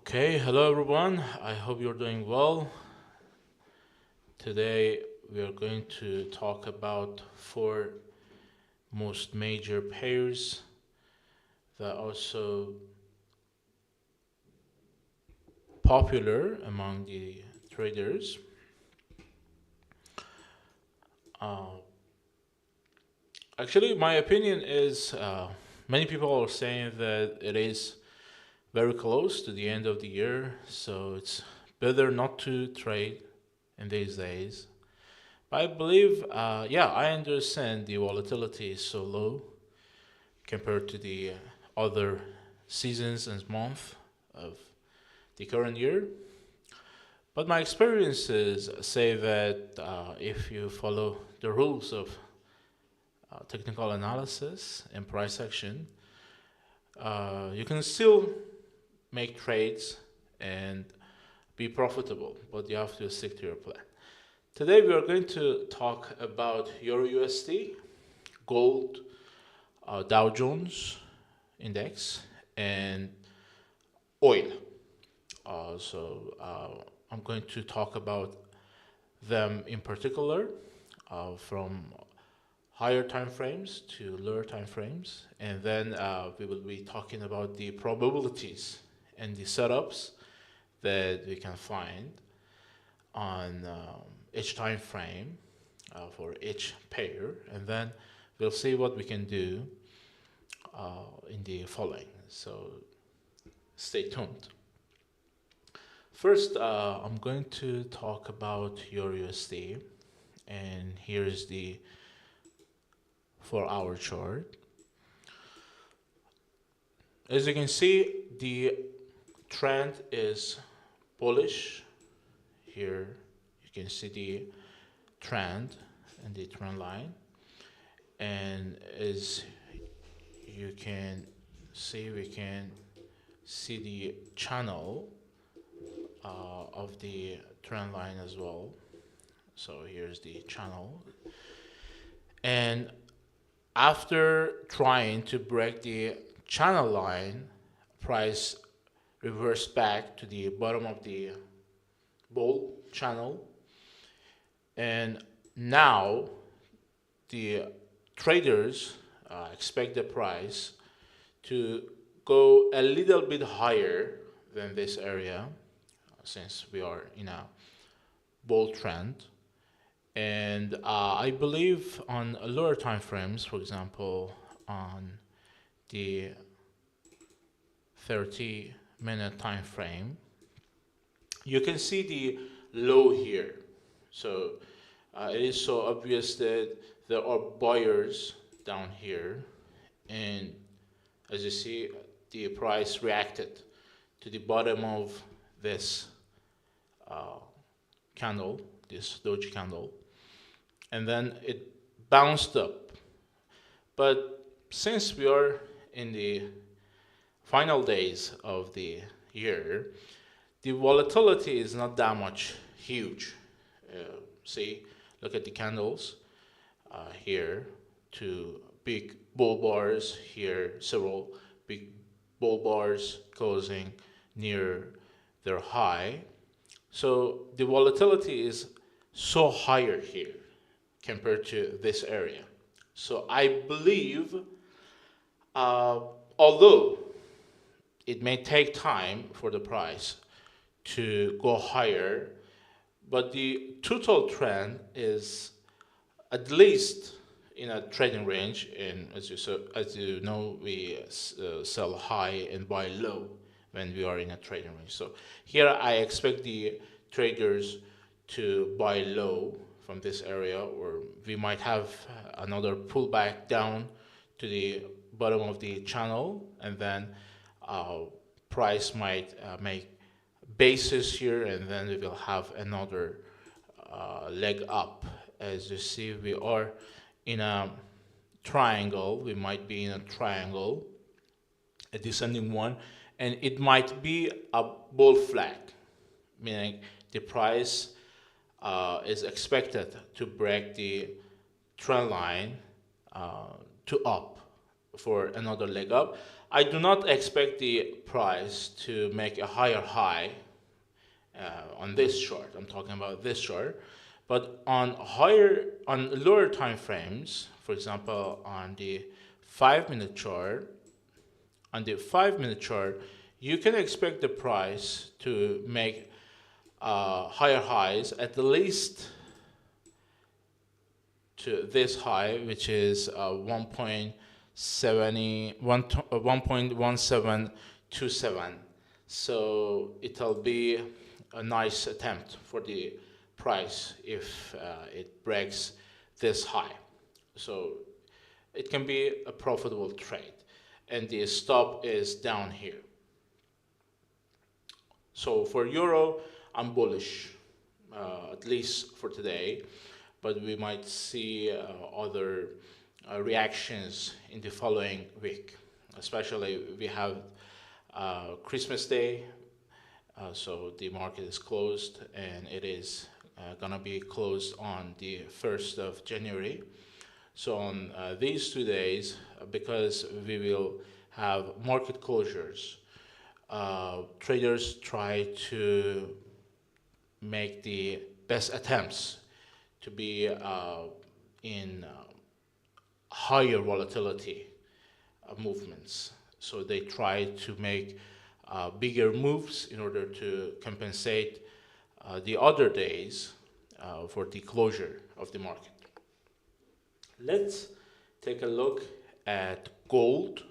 Okay, hello everyone. I hope you're doing well. Today we are going to talk about four most major pairs that are also popular among the traders. Uh, Actually, my opinion is many people are saying that it is very close to the end of the year, so it's better not to trade in these days. I believe, I understand the volatility is so low compared to the other seasons and months of the current year. But my experiences say that if you follow the rules of technical analysis and price action, you can still make trades and be profitable, but you have to stick to your plan. Today we are going to talk about Euro USD, gold, Dow Jones index, and oil. I'm going to talk about them in particular from higher time frames to lower time frames, and then we will be talking about the probabilities and the setups that we can find on each time frame for each pair, and then we'll see what we can do in the following. So stay tuned. First, I'm going to talk about your USD, and here's the 4-hour chart. As you can see, the trend is bullish. Here you can see the trend and the trend line, and as you can see, we can see the channel of the trend line as well. So here's the channel, and after trying to break the channel line, price reversed back to the bottom of the bull channel, and now the traders expect the price to go a little bit higher than this area since we are in a bull trend. And I believe on lower time frames, for example, on the 30-minute time frame, you can see the low here. So it is so obvious that there are buyers down here, and as you see, the price reacted to the bottom of this candle, this doji candle, and then it bounced up. But since we are in the final days of the year, the volatility is not that much huge. See, look at the candles here, two big bull bars here, several big bull bars closing near their high. So the volatility is so higher here compared to this area. So I believe, although it may take time for the price to go higher, but the total trend is at least in a trading range. And as you know, we sell high and buy low when we are in a trading range. So here I expect the traders to buy low from this area, or we might have another pullback down to the bottom of the channel, and then price might make basis here, and then we will have another leg up. As you see, we are in a triangle. We might be in a triangle, a descending one, and it might be a bull flag, meaning the price is expected to break the trend line to up for another leg up. I do not expect the price to make a higher high on this chart. I'm talking about this chart, but on lower time frames, for example, on the 5-minute chart, you can expect the price to make higher highs, at least to this high, which is 1.1727. So it'll be a nice attempt for the price if it breaks this high. So it can be a profitable trade, and the stop is down here. So for euro, I'm bullish, at least for today, but we might see other reactions in the following week. Especially we have Christmas Day, so the market is closed, and it is gonna be closed on the 1st of January. So on these 2 days, because we will have market closures, traders try to make the best attempts to be in higher volatility movements. So they try to make bigger moves in order to compensate the other days for the closure of the market. Let's take a look at gold,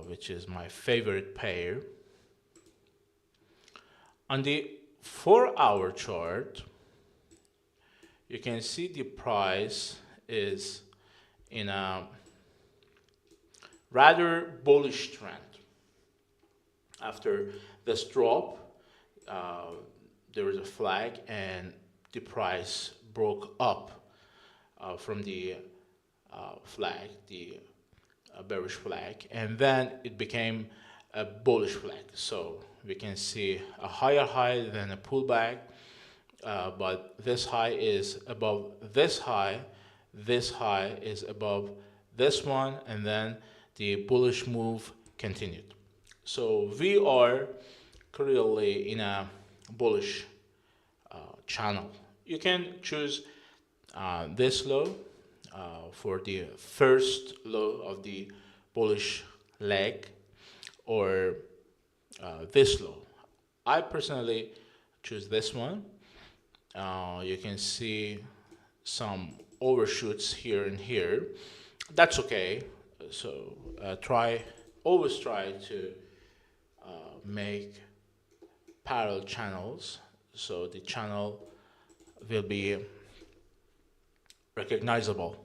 which is my favorite pair. On the 4-hour chart, you can see the price is in a rather bullish trend. After this drop, there was a flag, and the price broke up from the flag, the bearish flag, and then it became a bullish flag. So we can see a higher high than a pullback, but this high is above this high is above this one, and then the bullish move continued. So we are currently in a bullish channel. You can choose this low for the first low of the bullish leg, or this low. I personally choose this one. You can see some overshoots here and here. That's okay. So always try to make parallel channels, so the channel will be recognizable.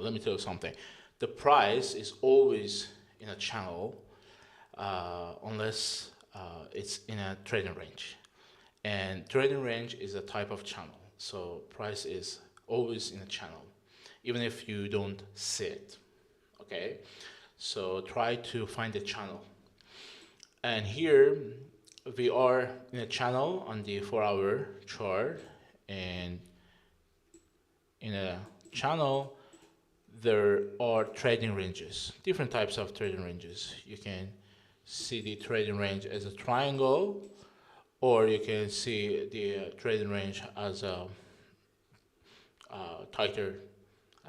Let me tell you something. The price is always in a channel unless it's in a trading range. And trading range is a type of channel. So price is always in a channel, even if you don't see it. Okay? So try to find a channel. And here we are in a channel on the 4-hour chart, and in a channel there are trading ranges, different types of trading ranges. You can see the trading range as a triangle, or you can see the trading range as a tighter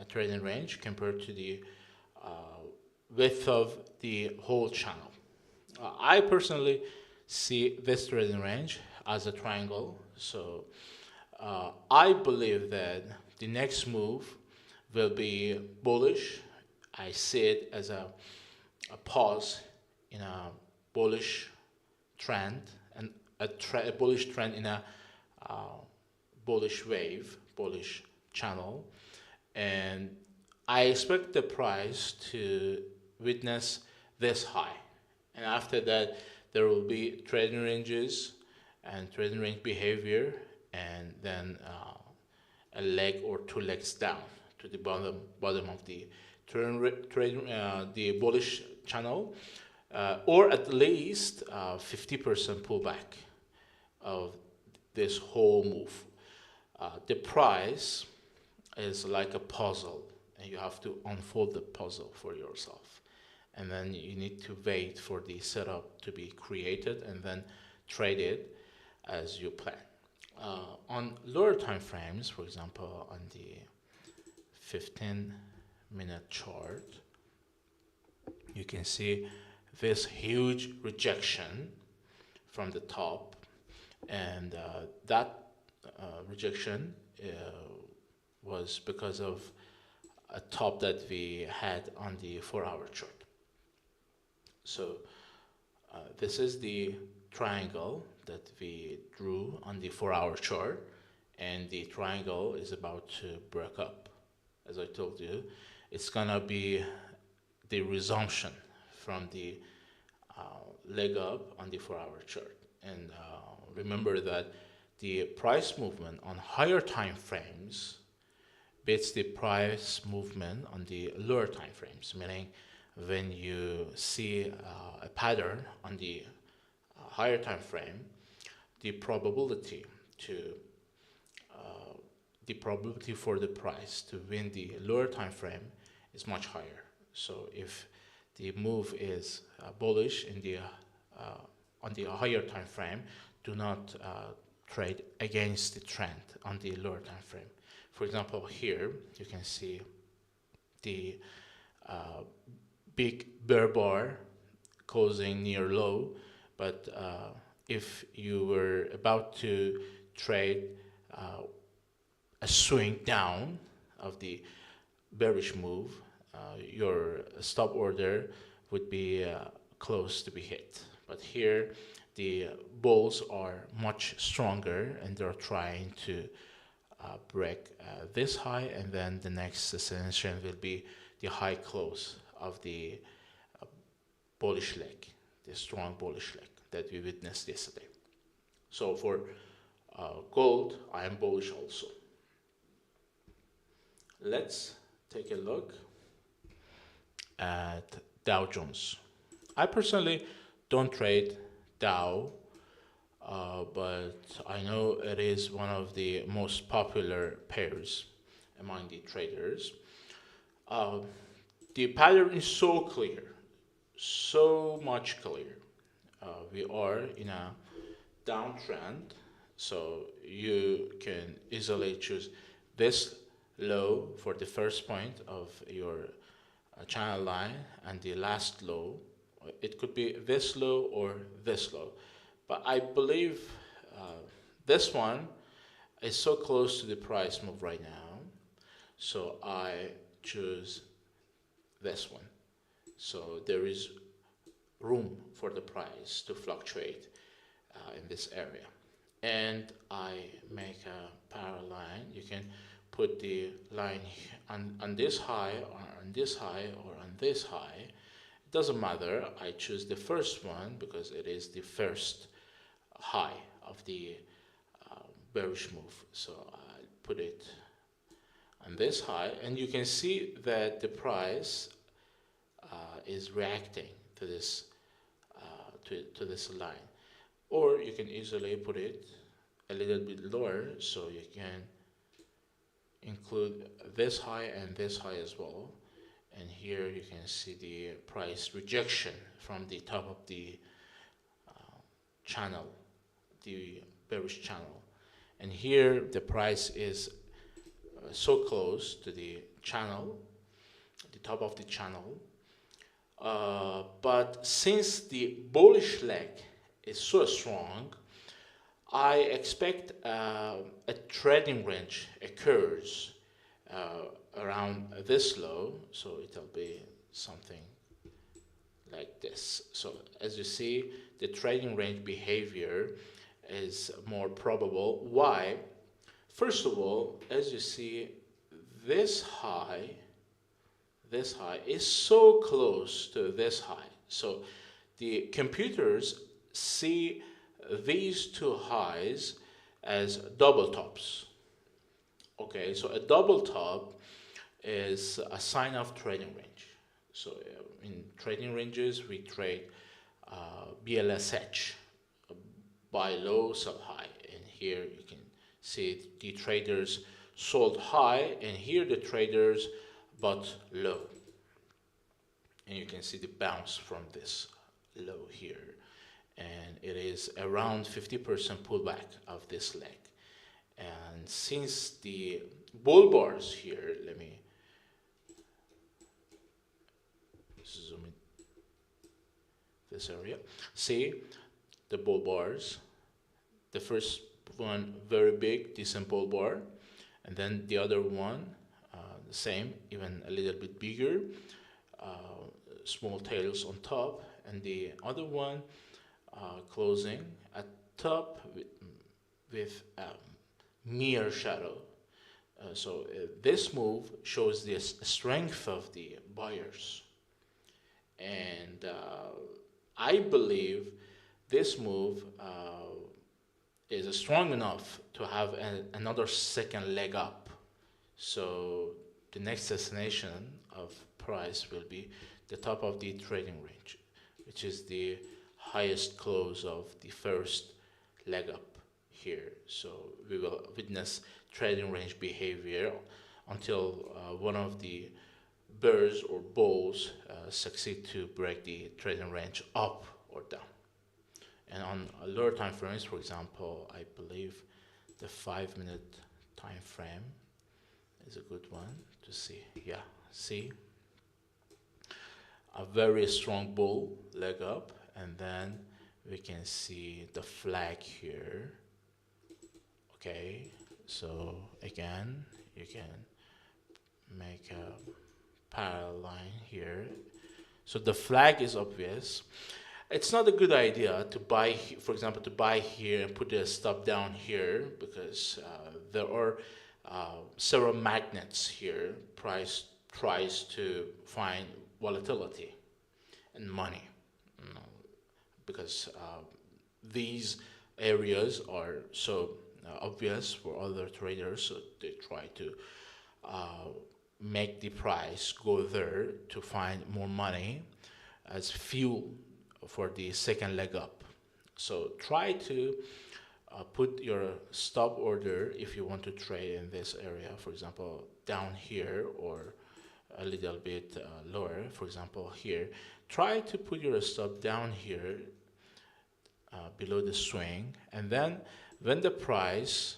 trading range compared to the width of the whole channel. I personally see this trading range as a triangle, so I believe that the next move will be bullish. I see it as a pause in a bullish trend, and a bullish trend in a bullish wave, bullish channel, and I expect the price to witness this high, and after that there will be trading ranges and trading range behavior, and then a leg or 2 legs down to the bottom of the the bullish channel, or at least 50% pullback of this whole move. The price is like a puzzle. and you have to unfold the puzzle for yourself. And then you need to wait for the setup to be created and then trade it as you plan. On lower time frames, for example, on the 15-minute chart, you can see this huge rejection from the top, and that rejection was because of a top that we had on the 4-hour chart. So this is the triangle that we drew on the 4-hour chart, and the triangle is about to break up. As I told you, it's gonna be the resumption from the leg up on the 4-hour chart. And remember that the price movement on higher time frames beats the price movement on the lower time frames, meaning when you see a pattern on the higher time frame, the probability for the price to win the lower time frame is much higher. So if the move is bullish in the on the higher time frame, do not trade against the trend on the lower time frame. For example, here you can see the big bear bar closing near low, but if you were about to trade a swing down of the bearish move, your stop order would be close to be hit. But here the bulls are much stronger, and they're trying to break this high, and then the next destination will be the high close of the bullish leg, the strong bullish leg that we witnessed yesterday. So for gold, I am bullish also. Let's take a look at Dow Jones. I personally don't trade Dow, but I know it is one of the most popular pairs among the traders. The pattern is so clear, so much clear. We are in a downtrend, so you can easily choose this low for the first point of your channel line, and the last low. It could be this low or this low, but I believe this one is so close to the price move right now, so I choose this one. So there is room for the price to fluctuate in this area, and I make a parallel line. You can put the line on this high, or on this high, or on this high. It doesn't matter. I choose the first one because it is the first high of the bearish move. So I put it on this high, and you can see that the price is reacting to this to this line. Or you can easily put it a little bit lower, so you can include this high and this high as well. And here you can see the price rejection from the top of the channel, the bearish channel. And here the price is so close to the channel, the top of the channel. But since the bullish leg is so strong, I expect a trading range occurs around this low, so it'll be something like this. So as you see, the trading range behavior is more probable. Why? First of all, as you see, this high is so close to this high. So the computers see these two highs as double tops. Okay, so a double top is a sign of trading range. So in trading ranges, we trade BLSH, buy low, sell high. And here you can see the traders sold high, and here the traders but low. And you can see the bounce from this low here. And it is around 50% pullback of this leg. And since the bull bars here, let me zoom in this area. See the bull bars. The first one very big, decent bull bar, and then the other one the same, even a little bit bigger, small tails on top, and the other one closing at top with mere shadow. So this move shows the strength of the buyers, and I believe this move is strong enough to have another second leg up. So the next destination of price will be the top of the trading range, which is the highest close of the first leg up here. So we will witness trading range behavior until one of the bears or bulls succeed to break the trading range up or down. And on lower time frames, for example, I believe the 5-minute time frame is a good one to see. Yeah, see a very strong bull leg up, and then we can see the flag here. Okay, so again, you can make a parallel line here. So the flag is obvious. It's not a good idea to buy, for example, to buy here and put a stop down here, because there are several magnets here. Price tries to find volatility and money, because these areas are so obvious for other traders, so they try to make the price go there to find more money as fuel for the second leg up. So try to put your stop order if you want to trade in this area, for example down here, or a little bit lower, for example here. Try to put your stop down here below the swing, and then when the price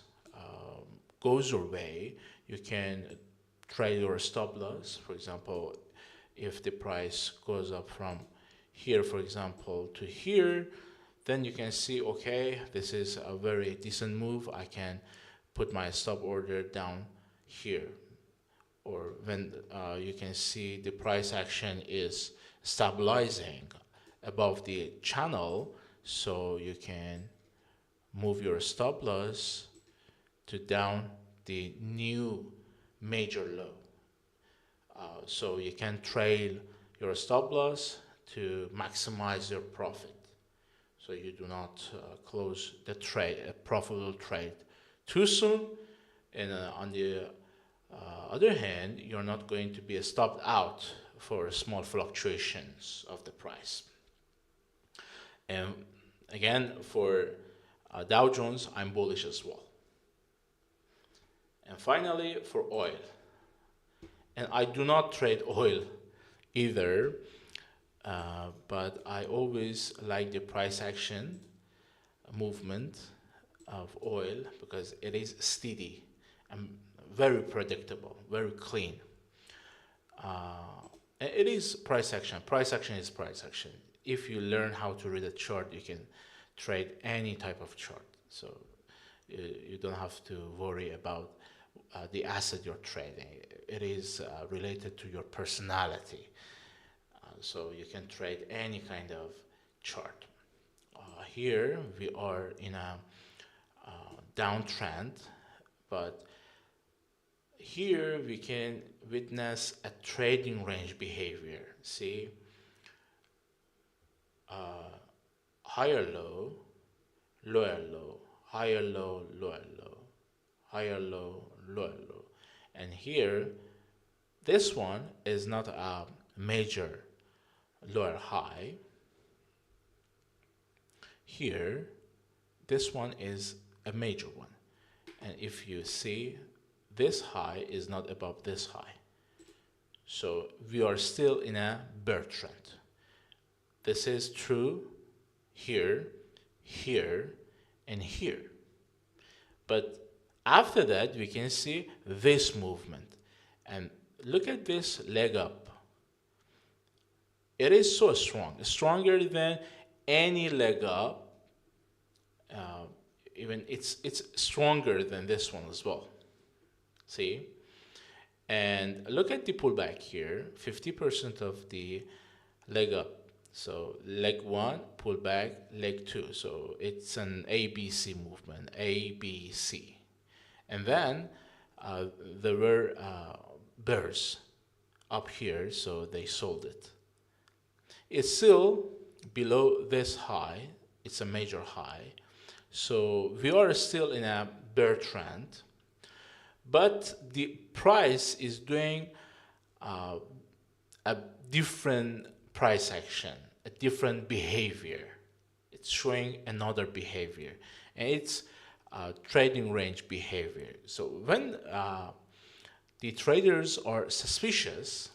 goes your way, you can trade your stop loss. For example, if the price goes up from here, for example, to here, then you can see, okay, this is a very decent move. I can put my stop order down here. Or when you can see the price action is stabilizing above the channel, so you can move your stop loss to down the new major low. So you can trail your stop loss to maximize your profit, so you do not close the trade, a profitable trade, too soon. And on the other hand, you're not going to be stopped out for small fluctuations of the price. And again, for Dow Jones, I'm bullish as well. And finally, for oil. And I do not trade oil either, but I always like the price action movement of oil, because it is steady and very predictable, very clean. It is price action. Price action is price action. If you learn how to read a chart, you can trade any type of chart. So you don't have to worry about the asset you're trading. It is related to your personality. So you can trade any kind of chart. Here we are in a downtrend, but here we can witness a trading range behavior. See, higher low, lower low, higher low, lower low, higher low, lower low. And here, this one is not a major lower high. Here, this one is a major one. And if you see, this high is not above this high. So we are still in a bear trend. This is true here, here, and here. But after that, we can see this movement. And look at this leg up. It is so strong, stronger than any leg up. Even it's stronger than this one as well. See? And look at the pullback here, 50% of the leg up. So leg one, pullback, leg two. So it's an ABC movement, ABC. And then there were bears up here, so they sold it. It's still below this high. It's a major high. So we are still in a bear trend. But the price is doing a different price action, a different behavior. It's showing another behavior. And it's trading range behavior. So when the traders are suspicious,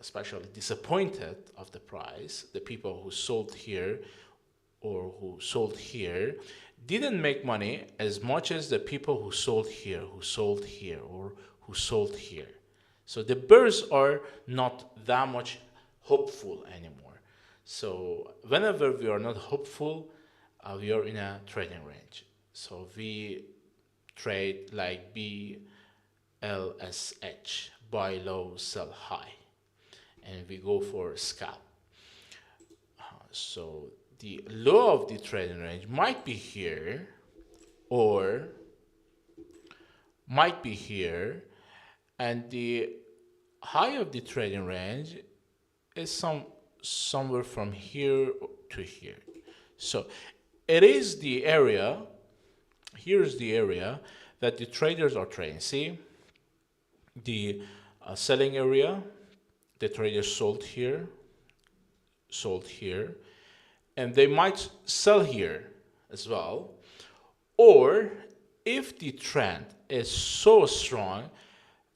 especially disappointed of the price, the people who sold here or who sold here didn't make money as much as the people who sold here, or who sold here. So the bears are not that much hopeful anymore. So whenever we are not hopeful, we are in a trading range. So we trade like BLSH, buy low, sell high, and we go for scalp. So the low of the trading range might be here or might be here, and the high of the trading range is somewhere from here to here. So it is the area, here's the area that the traders are trading. See, the selling area, the traders sold here, and they might sell here as well. Or if the trend is so strong,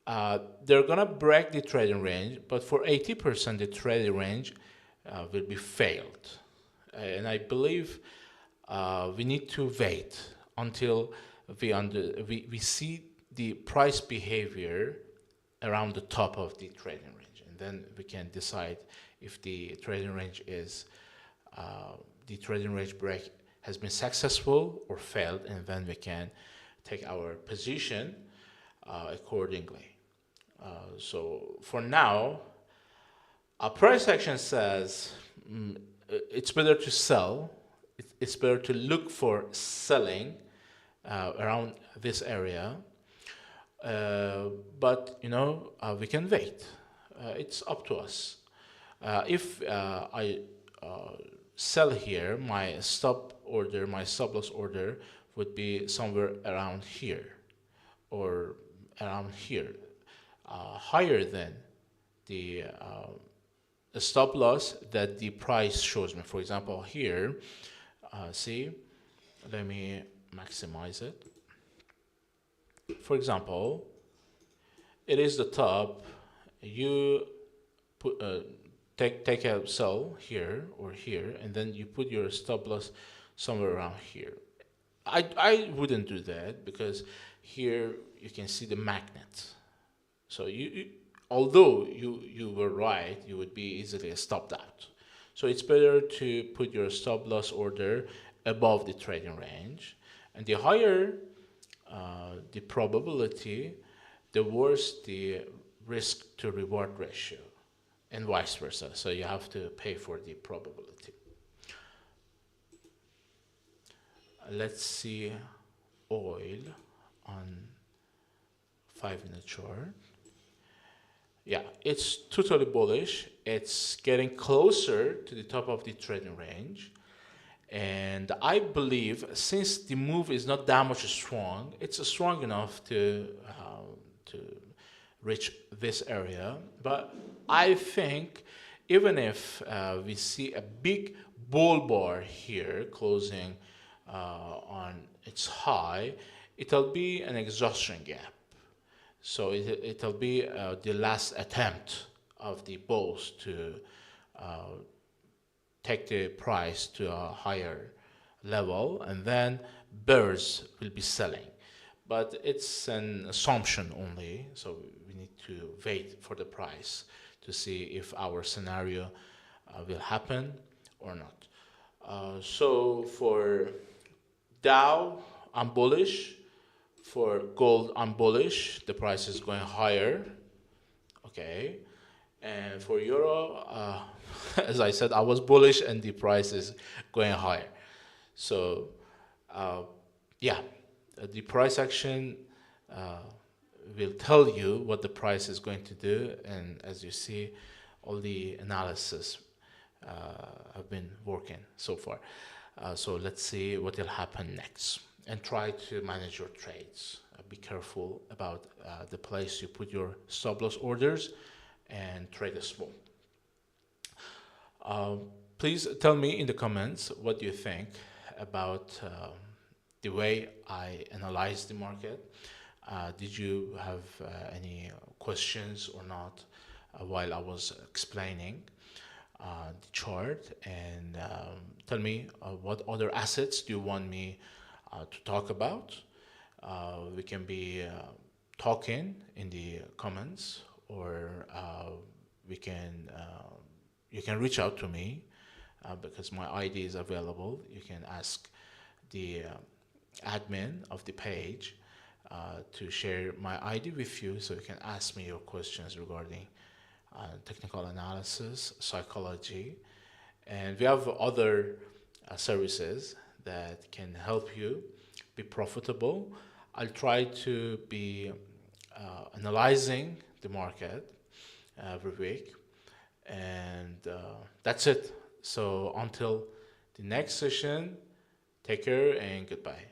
they're gonna break the trading range, but for 80% the trading range will be failed. And I believe we need to wait until we see the price behavior around the top of the trading range, and then we can decide if the trading range is the trading range break has been successful or failed, and then we can take our position accordingly. So for now, our price action says it's better to sell. It's better to look for selling around this area. But we can wait. It's up to us. If I sell here, my stop loss order would be somewhere around here or around here, higher than the stop loss that the price shows me. For example, here, see, let me maximize it. For example, it is the top. You put take a sell here or here, and then you put your stop loss somewhere around here. I wouldn't do that, because here you can see the magnet. So although you were right, you would be easily stopped out. So it's better to put your stop loss order above the trading range, and the higher the probability, the worse the risk to reward ratio, and vice versa. So you have to pay for the probability. Let's see oil on 5-minute chart. Yeah, it's totally bullish. It's getting closer to the top of the trading range. And I believe, since the move is not that much strong, it's strong enough to reach this area. But I think even if we see a big bull bar here closing on its high, it'll be an exhaustion gap. So it'll be the last attempt of the bulls to take the price to a higher level, and then bears will be selling. But it's an assumption only, so we need to wait for the price to see if our scenario will happen or not. So for Dow, I'm bullish. For gold, I'm bullish. The price is going higher. Okay. And for euro, as I said, I was bullish and the price is going higher. So, yeah, the price action will tell you what the price is going to do. And as you see, all the analysis have been working so far. So let's see what will happen next, and try to manage your trades. Be careful about the place you put your stop loss orders, and trade small. Please tell me in the comments what you think about the way I analyze the market. Did you have any questions or not while I was explaining the chart? And tell me what other assets do you want me to talk about. We can be talking in the comments, or we can you can reach out to me because my ID is available. You can ask the admin of the page to share my ID with you, so you can ask me your questions regarding technical analysis, psychology, and we have other services that can help you be profitable. I'll try to be analyzing the market every week, and that's it. So until the next session, take care and goodbye.